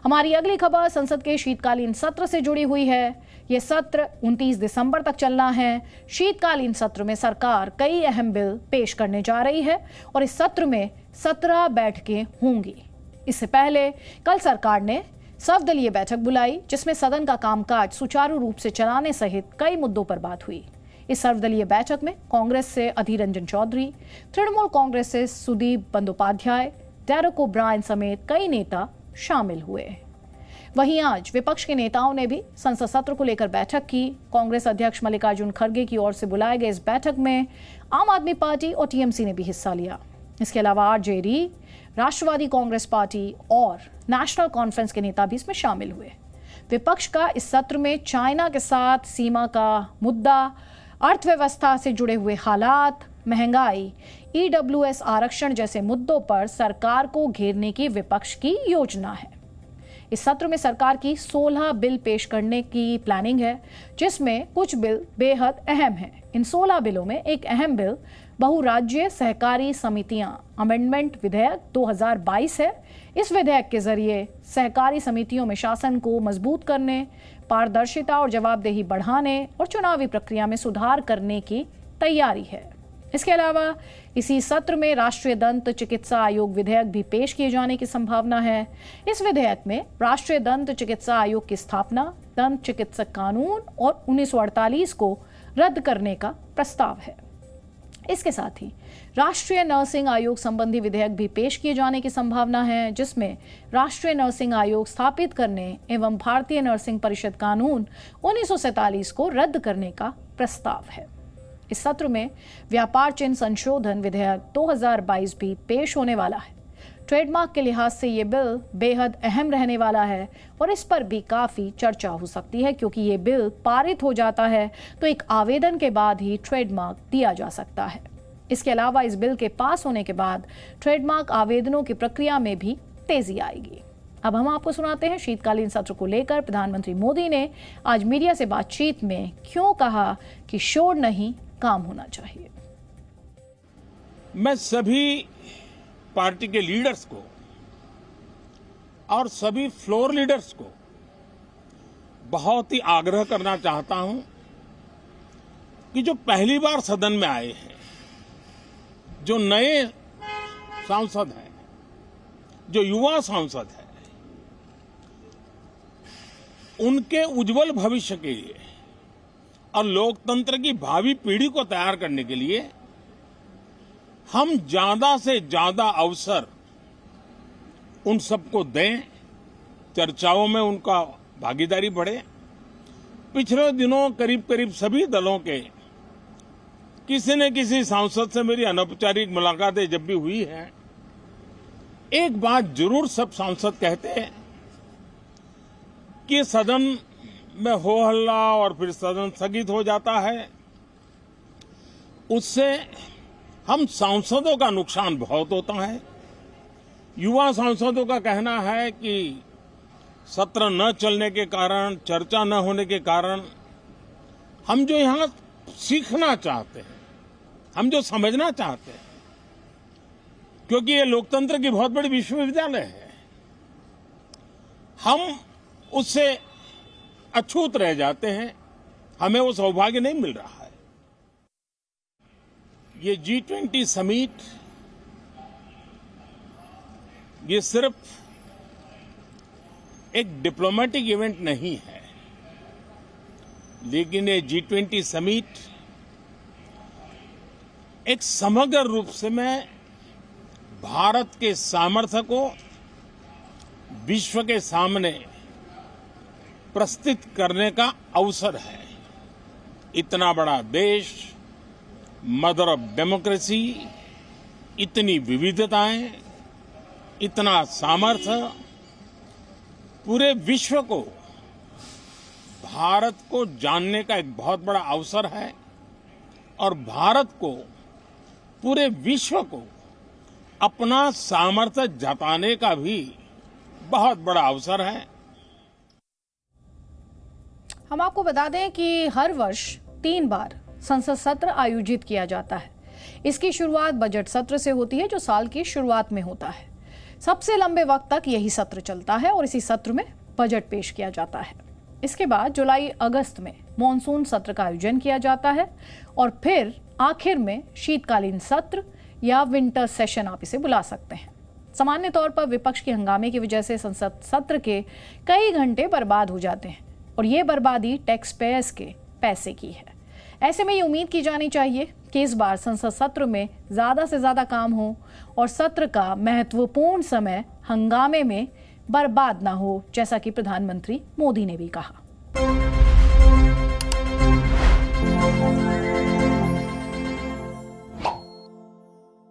हमारी अगली खबर संसद के शीतकालीन सत्र से जुड़ी हुई है। यह सत्र 29 दिसंबर तक चलना है। शीतकालीन सत्र में सरकार कई अहम बिल पेश करने जा रही है और इस सत्र में 17 बैठकें होंगी। इससे पहले कल सरकार ने सर्वदलीय बैठक बुलाई, जिसमें सदन का कामकाज सुचारू रूप से चलाने सहित कई मुद्दों पर बात हुई। इस सर्वदलीय बैठक में कांग्रेस से अधीर रंजन चौधरी, तृणमूल कांग्रेस से सुदीप बंदोपाध्याय, डेरेक ओब्रायन समेत कई नेता शामिल हुए। वहीं आज विपक्ष के नेताओं ने भी संसद सत्र को लेकर बैठक की। कांग्रेस अध्यक्ष मल्लिकार्जुन खड़गे की ओर से बुलाए गए इस बैठक में आम आदमी पार्टी और टीएमसी ने भी हिस्सा लिया। इसके अलावा आरजेडी, राष्ट्रवादी कांग्रेस पार्टी और नेशनल कॉन्फ्रेंस के नेता भी इसमें शामिल हुए। विपक्ष का इस सत्र में चाइना के साथ सीमा का मुद्दा, अर्थव्यवस्था से जुड़े हुए हालात, महंगाई, ईडब्ल्यूएस आरक्षण जैसे मुद्दों पर सरकार को घेरने की विपक्ष की योजना है। इस सत्र में सरकार की 16 बिल पेश करने की प्लानिंग है, जिसमें कुछ बिल बेहद अहम हैं। इन 16 बिलों में एक अहम बिल बहुराज्यीय सहकारी समितियां अमेंडमेंट विधेयक 2022 है। इस विधेयक के जरिए सहकारी समितियों में शासन को मजबूत करने, पारदर्शिता और जवाबदेही बढ़ाने और चुनावी प्रक्रिया में सुधार करने की तैयारी है। इसके अलावा इसी सत्र में राष्ट्रीय दंत चिकित्सा आयोग विधेयक भी पेश किए जाने की संभावना है। इस विधेयक में राष्ट्रीय दंत चिकित्सा आयोग की स्थापना, दंत चिकित्सक कानून और 1948 को रद्द करने का प्रस्ताव है। इसके साथ ही राष्ट्रीय नर्सिंग आयोग संबंधी विधेयक भी पेश किए जाने की संभावना है, जिसमें राष्ट्रीय नर्सिंग आयोग स्थापित करने एवं भारतीय नर्सिंग परिषद कानून 1947 को रद्द करने का प्रस्ताव है। इस सत्र में व्यापार चिन्ह संशोधन विधेयक 2022 भी पेश होने वाला है। ट्रेडमार्क के लिहाज से ये बिल बेहद अहम रहने वाला है और इस पर भी काफी चर्चा हो सकती है, क्योंकि ये बिल पारित हो जाता है तो एक आवेदन के बाद ही ट्रेडमार्क दिया जा सकता है। इसके अलावा इस बिल के पास होने के बाद ट्रेडमार्क आवेदनों की प्रक्रिया में भी तेजी आएगी। अब हम आपको सुनाते हैं शीतकालीन सत्र को लेकर प्रधानमंत्री मोदी ने आज मीडिया से बातचीत में क्यों कहा कि शोर नहीं, काम होना चाहिए। मैं सभी पार्टी के लीडर्स को और सभी फ्लोर लीडर्स को बहुत ही आग्रह करना चाहता हूं कि जो पहली बार सदन में आए हैं, जो नए सांसद हैं, जो युवा सांसद हैं, उनके उज्जवल भविष्य के लिए और लोकतंत्र की भावी पीढ़ी को तैयार करने के लिए हम ज्यादा से ज्यादा अवसर उन सबको दें, चर्चाओं में उनका भागीदारी बढ़े। पिछले दिनों करीब करीब सभी दलों के किसी न किसी सांसद से मेरी अनौपचारिक मुलाकातें जब भी हुई हैं, एक बात जरूर सब सांसद कहते हैं कि सदन में हो हल्ला और फिर सदन स्थगित हो जाता है, उससे हम सांसदों का नुकसान बहुत होता है। युवा सांसदों का कहना है कि सत्र न चलने के कारण, चर्चा न होने के कारण हम जो यहां सीखना चाहते हैं, हम जो समझना चाहते हैं, क्योंकि ये लोकतंत्र की बहुत बड़ी विश्वविद्यालय है, हम उससे अछूत रह जाते हैं, हमें वो सौभाग्य नहीं मिल रहा है। ये G20 समिट ये सिर्फ एक डिप्लोमेटिक इवेंट नहीं है, लेकिन ये G20 समिट एक समग्र रूप से मैं भारत के सामर्थ्य को विश्व के सामने प्रस्तुत करने का अवसर है। इतना बड़ा देश, मदर ऑफ डेमोक्रेसी, इतनी विविधताएं, इतना सामर्थ्य, पूरे विश्व को भारत को जानने का एक बहुत बड़ा अवसर है और भारत को पूरे विश्व को अपना सामर्थ्य जताने का भी बहुत बड़ा अवसर है। हम आपको बता दें कि हर वर्ष 3 बार संसद सत्र आयोजित किया जाता है। इसकी शुरुआत बजट सत्र से होती है, जो साल की शुरुआत में होता है। सबसे लंबे वक्त तक यही सत्र चलता है और इसी सत्र में बजट पेश किया जाता है। इसके बाद जुलाई अगस्त में मॉनसून सत्र का आयोजन किया जाता है और फिर आखिर में शीतकालीन सत्र या विंटर सेशन आप इसे बुला सकते हैं। सामान्य तौर पर विपक्ष के हंगामे की वजह से संसद सत्र के कई घंटे बर्बाद हो जाते हैं और ये बर्बादी टैक्स पेयर्स के पैसे की है। ऐसे में ये उम्मीद की जानी चाहिए कि इस बार संसद सत्र में ज्यादा से ज्यादा काम हो और सत्र का महत्वपूर्ण समय हंगामे में बर्बाद ना हो, जैसा कि प्रधानमंत्री मोदी ने भी कहा।